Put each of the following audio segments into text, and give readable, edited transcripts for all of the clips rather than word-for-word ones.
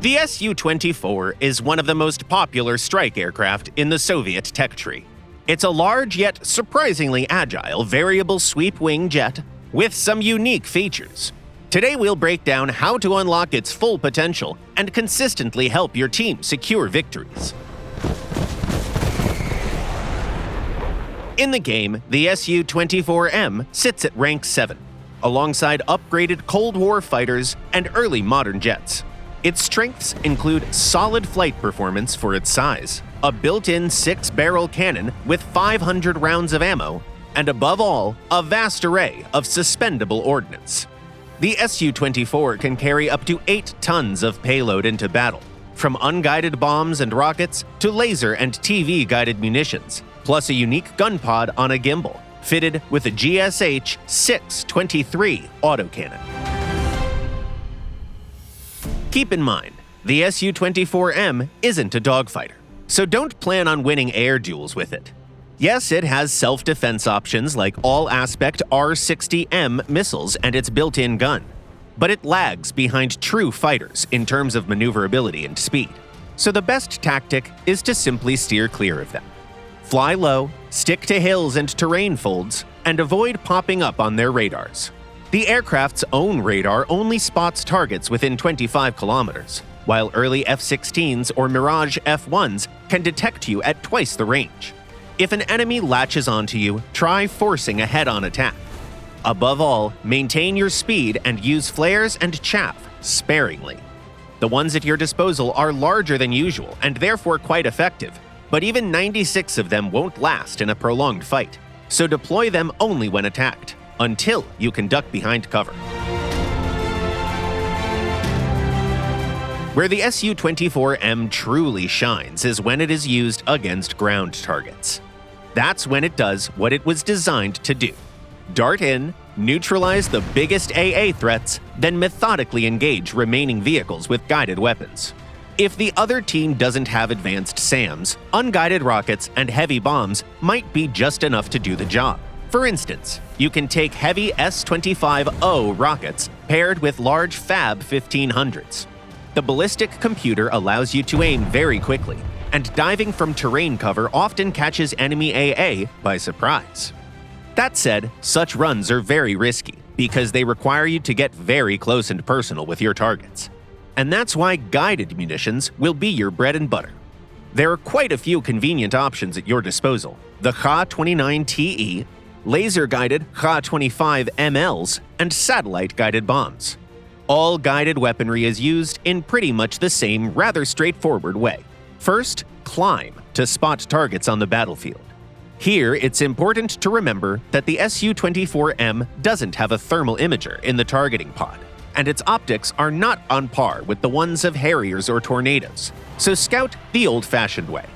The Su-24 is one of the most popular strike aircraft in the Soviet tech tree. It's a large yet surprisingly agile variable sweep wing jet with some unique features. Today we'll break down how to unlock its full potential and consistently help your team secure victories. In the game, the Su-24M sits at rank 7, alongside upgraded Cold War fighters and early modern jets. Its strengths include solid flight performance for its size, a built-in 6-barrel cannon with 500 rounds of ammo, and above all, a vast array of suspendable ordnance. The Su-24 can carry up to 8 tons of payload into battle, from unguided bombs and rockets to laser and TV-guided munitions, plus a unique gunpod on a gimbal, fitted with a GSH 623 autocannon. Keep in mind, the Su-24M isn't a dogfighter, so don't plan on winning air duels with it. Yes, it has self-defense options like all-aspect R-60M missiles and its built-in gun, but it lags behind true fighters in terms of maneuverability and speed, so the best tactic is to simply steer clear of them. Fly low, stick to hills and terrain folds, and avoid popping up on their radars. The aircraft's own radar only spots targets within 25 kilometers, while early F-16s or Mirage F-1s can detect you at twice the range. If an enemy latches onto you, try forcing a head-on attack. Above all, maintain your speed and use flares and chaff sparingly. The ones at your disposal are larger than usual and therefore quite effective, but even 96 of them won't last in a prolonged fight, so deploy them only when attacked, until you can duck behind cover. Where the Su-24M truly shines is when it is used against ground targets. That's when it does what it was designed to do: dart in, neutralize the biggest AA threats, then methodically engage remaining vehicles with guided weapons. If the other team doesn't have advanced SAMs, unguided rockets and heavy bombs might be just enough to do the job. For instance, you can take heavy S-25O rockets paired with large Fab 1500s. The ballistic computer allows you to aim very quickly, and diving from terrain cover often catches enemy AA by surprise. That said, such runs are very risky because they require you to get very close and personal with your targets. And that's why guided munitions will be your bread and butter. There are quite a few convenient options at your disposal: the Kha-29TE, laser-guided Kha-25MLs, and satellite-guided bombs. All guided weaponry is used in pretty much the same rather straightforward way. First, climb to spot targets on the battlefield. Here, it's important to remember that the Su-24M doesn't have a thermal imager in the targeting pod, and its optics are not on par with the ones of Harriers or Tornadoes, so scout the old-fashioned way.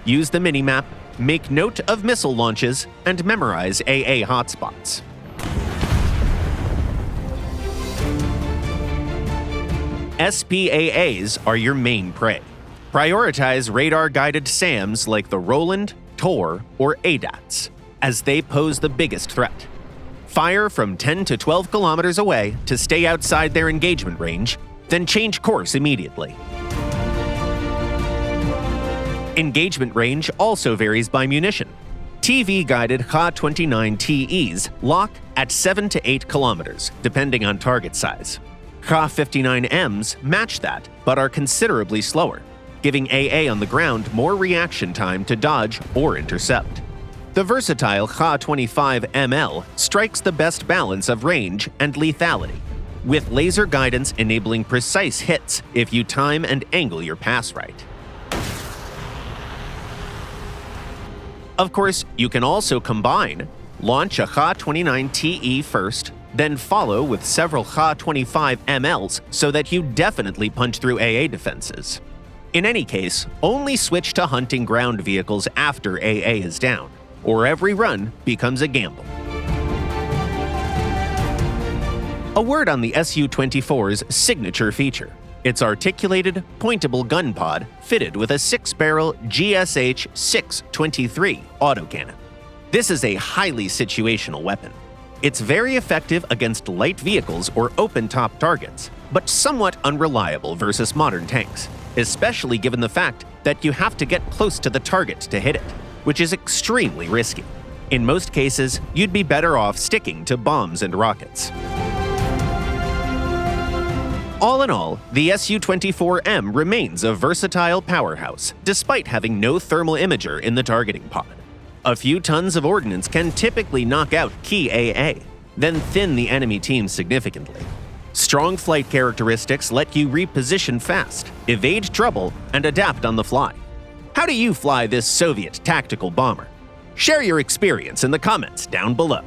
Use the minimap, make note of missile launches, and memorize AA hotspots. SPAAs are your main prey. Prioritize radar-guided SAMs like the Roland, Tor, or ADATs, as they pose the biggest threat. Fire from 10 to 12 kilometers away to stay outside their engagement range, then change course immediately. Engagement range also varies by munition. TV-guided Kha-29TEs lock at 7 to 8 kilometers, depending on target size. Kha-59Ms match that, but are considerably slower, giving AA on the ground more reaction time to dodge or intercept. The versatile Kha-25ML strikes the best balance of range and lethality, with laser guidance enabling precise hits if you time and angle your pass right. Of course, you can also combine, launch a Kha-29TE first, then follow with several Kha-25MLs so that you definitely punch through AA defenses. In any case, only switch to hunting ground vehicles after AA is down, or every run becomes a gamble. A word on the Su-24's signature feature: its articulated, pointable gunpod fitted with a 6-barrel GSH 623 autocannon. This is a highly situational weapon. It's very effective against light vehicles or open-top targets, but somewhat unreliable versus modern tanks, especially given the fact that you have to get close to the target to hit it, which is extremely risky. In most cases, you'd be better off sticking to bombs and rockets. All in all, the Su-24M remains a versatile powerhouse, despite having no thermal imager in the targeting pod. A few tons of ordnance can typically knock out key AA, then thin the enemy team significantly. Strong flight characteristics let you reposition fast, evade trouble, and adapt on the fly. How do you fly this Soviet tactical bomber? Share your experience in the comments down below.